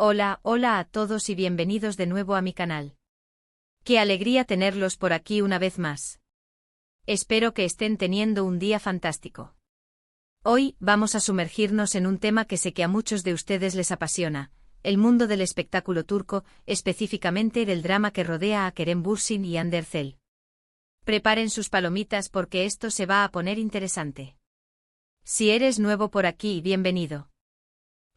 Hola, hola a todos y bienvenidos de nuevo a mi canal. Qué alegría tenerlos por aquí una vez más. Espero que estén teniendo un día fantástico. Hoy vamos a sumergirnos en un tema que sé que a muchos de ustedes les apasiona, el mundo del espectáculo turco, específicamente del drama que rodea a Kerem Bürsin y Hande Erçel. Preparen sus palomitas porque esto se va a poner interesante. Si eres nuevo por aquí, bienvenido.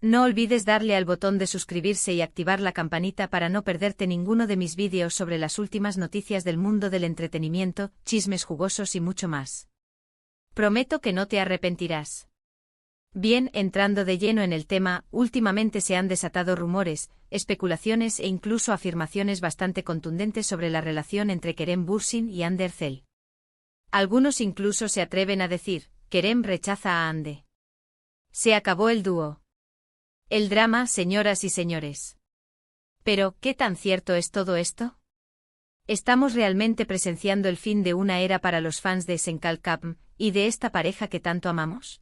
No olvides darle al botón de suscribirse y activar la campanita para no perderte ninguno de mis vídeos sobre las últimas noticias del mundo del entretenimiento, chismes jugosos y mucho más. Prometo que no te arrepentirás. Bien, entrando de lleno en el tema, últimamente se han desatado rumores, especulaciones e incluso afirmaciones bastante contundentes sobre la relación entre Kerem Bürsin y Hande Erçel. Algunos incluso se atreven a decir, Kerem rechaza a Hande. Se acabó el dúo. El drama, señoras y señores. Pero, ¿qué tan cierto es todo esto? ¿Estamos realmente presenciando el fin de una era para los fans de Senkalkapm y de esta pareja que tanto amamos?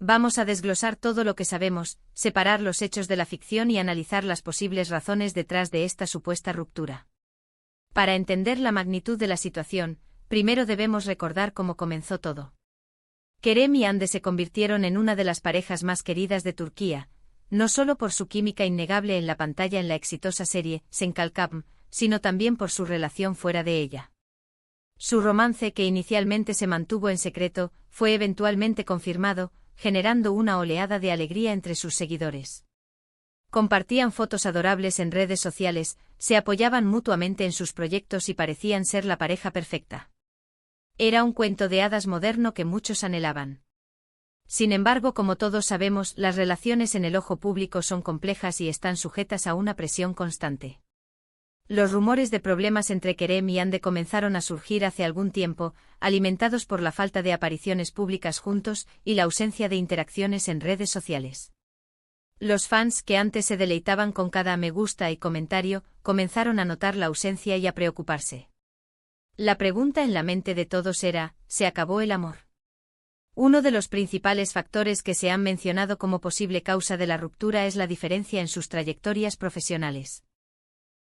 Vamos a desglosar todo lo que sabemos, separar los hechos de la ficción y analizar las posibles razones detrás de esta supuesta ruptura. Para entender la magnitud de la situación, primero debemos recordar cómo comenzó todo. Kerem y Hande se convirtieron en una de las parejas más queridas de Turquía, no solo por su química innegable en la pantalla en la exitosa serie Senkalkapm, sino también por su relación fuera de ella. Su romance, que inicialmente se mantuvo en secreto, fue eventualmente confirmado, generando una oleada de alegría entre sus seguidores. Compartían fotos adorables en redes sociales, se apoyaban mutuamente en sus proyectos y parecían ser la pareja perfecta. Era un cuento de hadas moderno que muchos anhelaban. Sin embargo, como todos sabemos, las relaciones en el ojo público son complejas y están sujetas a una presión constante. Los rumores de problemas entre Kerem y Hande comenzaron a surgir hace algún tiempo, alimentados por la falta de apariciones públicas juntos y la ausencia de interacciones en redes sociales. Los fans, que antes se deleitaban con cada me gusta y comentario, comenzaron a notar la ausencia y a preocuparse. La pregunta en la mente de todos era, ¿se acabó el amor? Uno de los principales factores que se han mencionado como posible causa de la ruptura es la diferencia en sus trayectorias profesionales.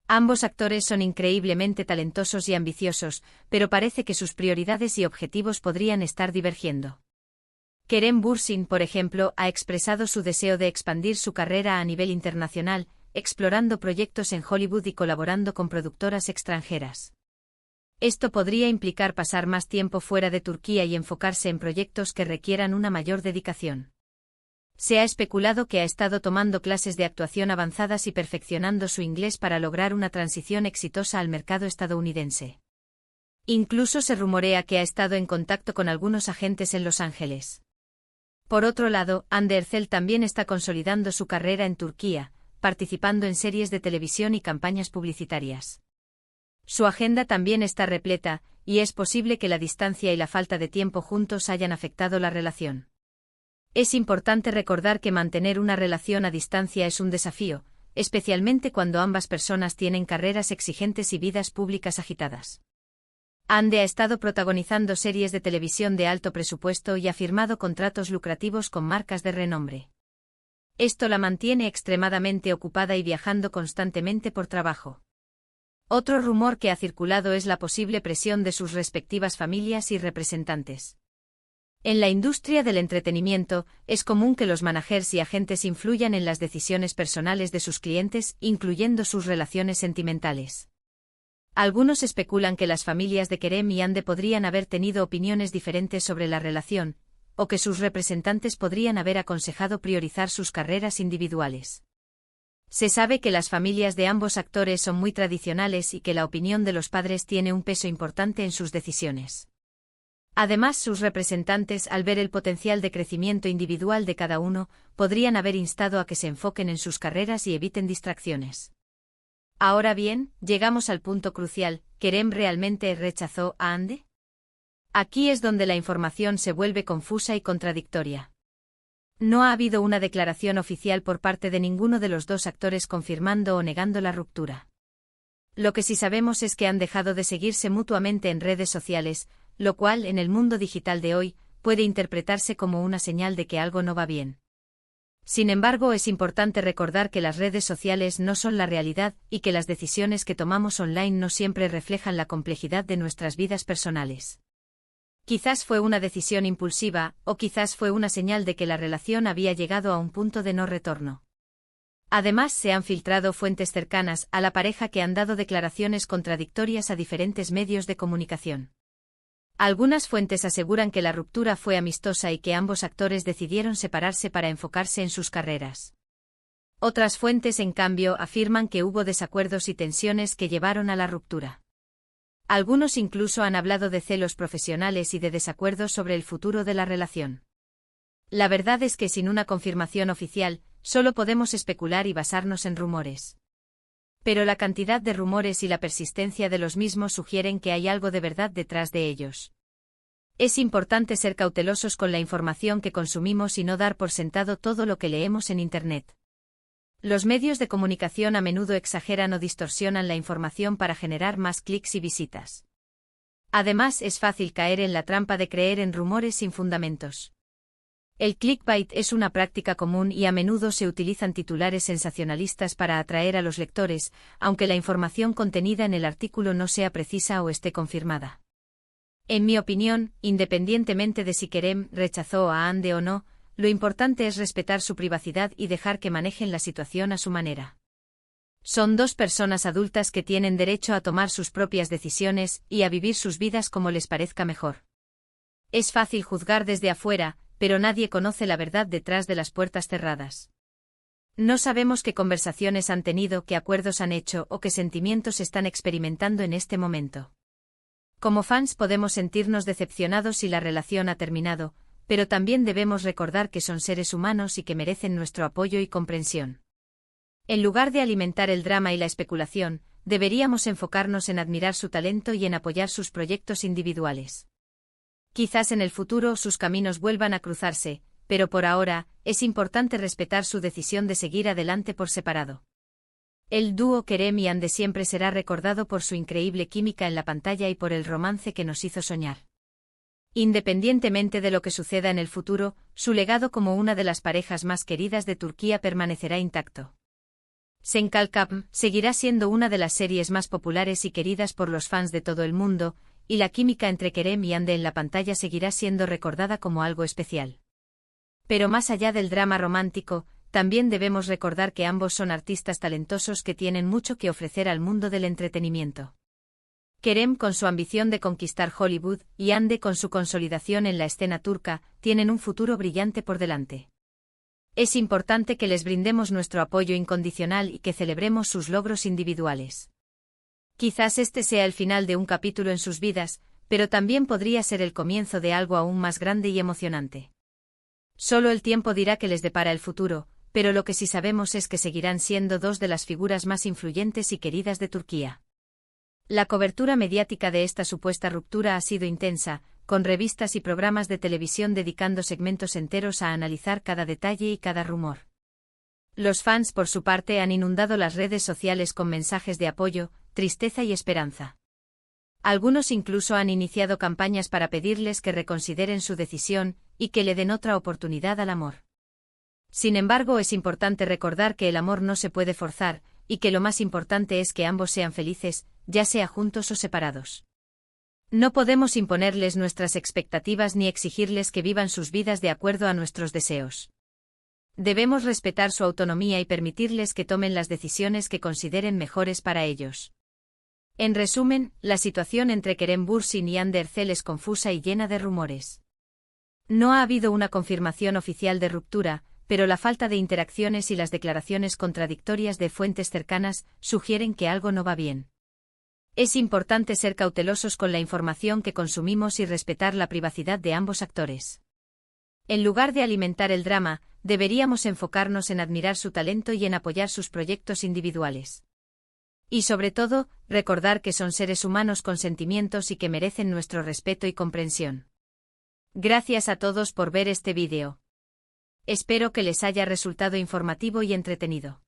Ambos actores son increíblemente talentosos y ambiciosos, pero parece que sus prioridades y objetivos podrían estar divergiendo. Kerem Bürsin, por ejemplo, ha expresado su deseo de expandir su carrera a nivel internacional, explorando proyectos en Hollywood y colaborando con productoras extranjeras. Esto podría implicar pasar más tiempo fuera de Turquía y enfocarse en proyectos que requieran una mayor dedicación. Se ha especulado que ha estado tomando clases de actuación avanzadas y perfeccionando su inglés para lograr una transición exitosa al mercado estadounidense. Incluso se rumorea que ha estado en contacto con algunos agentes en Los Ángeles. Por otro lado, Hande Erçel también está consolidando su carrera en Turquía, participando en series de televisión y campañas publicitarias. Su agenda también está repleta, y es posible que la distancia y la falta de tiempo juntos hayan afectado la relación. Es importante recordar que mantener una relación a distancia es un desafío, especialmente cuando ambas personas tienen carreras exigentes y vidas públicas agitadas. Hande ha estado protagonizando series de televisión de alto presupuesto y ha firmado contratos lucrativos con marcas de renombre. Esto la mantiene extremadamente ocupada y viajando constantemente por trabajo. Otro rumor que ha circulado es la posible presión de sus respectivas familias y representantes. En la industria del entretenimiento, es común que los managers y agentes influyan en las decisiones personales de sus clientes, incluyendo sus relaciones sentimentales. Algunos especulan que las familias de Kerem y Hande podrían haber tenido opiniones diferentes sobre la relación, o que sus representantes podrían haber aconsejado priorizar sus carreras individuales. Se sabe que las familias de ambos actores son muy tradicionales y que la opinión de los padres tiene un peso importante en sus decisiones. Además, sus representantes, al ver el potencial de crecimiento individual de cada uno, podrían haber instado a que se enfoquen en sus carreras y eviten distracciones. Ahora bien, llegamos al punto crucial, ¿Kerem realmente rechazó a Hande? Aquí es donde la información se vuelve confusa y contradictoria. No ha habido una declaración oficial por parte de ninguno de los dos actores confirmando o negando la ruptura. Lo que sí sabemos es que han dejado de seguirse mutuamente en redes sociales, lo cual, en el mundo digital de hoy, puede interpretarse como una señal de que algo no va bien. Sin embargo, es importante recordar que las redes sociales no son la realidad y que las decisiones que tomamos online no siempre reflejan la complejidad de nuestras vidas personales. Quizás fue una decisión impulsiva, o quizás fue una señal de que la relación había llegado a un punto de no retorno. Además, se han filtrado fuentes cercanas a la pareja que han dado declaraciones contradictorias a diferentes medios de comunicación. Algunas fuentes aseguran que la ruptura fue amistosa y que ambos actores decidieron separarse para enfocarse en sus carreras. Otras fuentes, en cambio, afirman que hubo desacuerdos y tensiones que llevaron a la ruptura. Algunos incluso han hablado de celos profesionales y de desacuerdos sobre el futuro de la relación. La verdad es que sin una confirmación oficial, solo podemos especular y basarnos en rumores. Pero la cantidad de rumores y la persistencia de los mismos sugieren que hay algo de verdad detrás de ellos. Es importante ser cautelosos con la información que consumimos y no dar por sentado todo lo que leemos en Internet. Los medios de comunicación a menudo exageran o distorsionan la información para generar más clics y visitas. Además, es fácil caer en la trampa de creer en rumores sin fundamentos. El clickbait es una práctica común y a menudo se utilizan titulares sensacionalistas para atraer a los lectores, aunque la información contenida en el artículo no sea precisa o esté confirmada. En mi opinión, independientemente de si Kerem rechazó a Hande o no, lo importante es respetar su privacidad y dejar que manejen la situación a su manera. Son dos personas adultas que tienen derecho a tomar sus propias decisiones y a vivir sus vidas como les parezca mejor. Es fácil juzgar desde afuera, pero nadie conoce la verdad detrás de las puertas cerradas. No sabemos qué conversaciones han tenido, qué acuerdos han hecho o qué sentimientos están experimentando en este momento. Como fans podemos sentirnos decepcionados si la relación ha terminado, pero también debemos recordar que son seres humanos y que merecen nuestro apoyo y comprensión. En lugar de alimentar el drama y la especulación, deberíamos enfocarnos en admirar su talento y en apoyar sus proyectos individuales. Quizás en el futuro sus caminos vuelvan a cruzarse, pero por ahora, es importante respetar su decisión de seguir adelante por separado. El dúo Kerem y Hande siempre será recordado por su increíble química en la pantalla y por el romance que nos hizo soñar. Independientemente de lo que suceda en el futuro, su legado como una de las parejas más queridas de Turquía permanecerá intacto. Senkalkap seguirá siendo una de las series más populares y queridas por los fans de todo el mundo, y la química entre Kerem y Hande en la pantalla seguirá siendo recordada como algo especial. Pero más allá del drama romántico, también debemos recordar que ambos son artistas talentosos que tienen mucho que ofrecer al mundo del entretenimiento. Kerem, con su ambición de conquistar Hollywood, y Hande, con su consolidación en la escena turca, tienen un futuro brillante por delante. Es importante que les brindemos nuestro apoyo incondicional y que celebremos sus logros individuales. Quizás este sea el final de un capítulo en sus vidas, pero también podría ser el comienzo de algo aún más grande y emocionante. Solo el tiempo dirá qué les depara el futuro, pero lo que sí sabemos es que seguirán siendo dos de las figuras más influyentes y queridas de Turquía. La cobertura mediática de esta supuesta ruptura ha sido intensa, con revistas y programas de televisión dedicando segmentos enteros a analizar cada detalle y cada rumor. Los fans, por su parte, han inundado las redes sociales con mensajes de apoyo, tristeza y esperanza. Algunos incluso han iniciado campañas para pedirles que reconsideren su decisión y que le den otra oportunidad al amor. Sin embargo, es importante recordar que el amor no se puede forzar, y que lo más importante es que ambos sean felices, ya sea juntos o separados. No podemos imponerles nuestras expectativas ni exigirles que vivan sus vidas de acuerdo a nuestros deseos. Debemos respetar su autonomía y permitirles que tomen las decisiones que consideren mejores para ellos. En resumen, la situación entre Kerem Bürsin y Hande Erçel es confusa y llena de rumores. No ha habido una confirmación oficial de ruptura, pero la falta de interacciones y las declaraciones contradictorias de fuentes cercanas sugieren que algo no va bien. Es importante ser cautelosos con la información que consumimos y respetar la privacidad de ambos actores. En lugar de alimentar el drama, deberíamos enfocarnos en admirar su talento y en apoyar sus proyectos individuales. Y sobre todo, recordar que son seres humanos con sentimientos y que merecen nuestro respeto y comprensión. Gracias a todos por ver este vídeo. Espero que les haya resultado informativo y entretenido.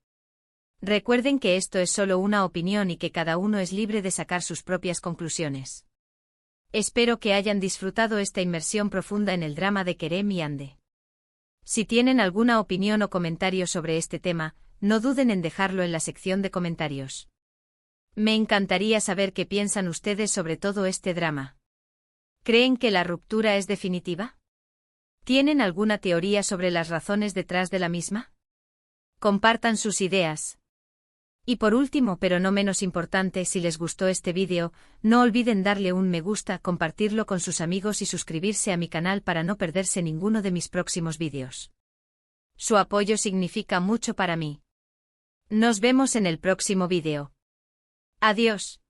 Recuerden que esto es solo una opinión y que cada uno es libre de sacar sus propias conclusiones. Espero que hayan disfrutado esta inmersión profunda en el drama de Kerem y Hande. Si tienen alguna opinión o comentario sobre este tema, no duden en dejarlo en la sección de comentarios. Me encantaría saber qué piensan ustedes sobre todo este drama. ¿Creen que la ruptura es definitiva? ¿Tienen alguna teoría sobre las razones detrás de la misma? Compartan sus ideas. Y por último, pero no menos importante, si les gustó este vídeo, no olviden darle un me gusta, compartirlo con sus amigos y suscribirse a mi canal para no perderse ninguno de mis próximos vídeos. Su apoyo significa mucho para mí. Nos vemos en el próximo vídeo. Adiós.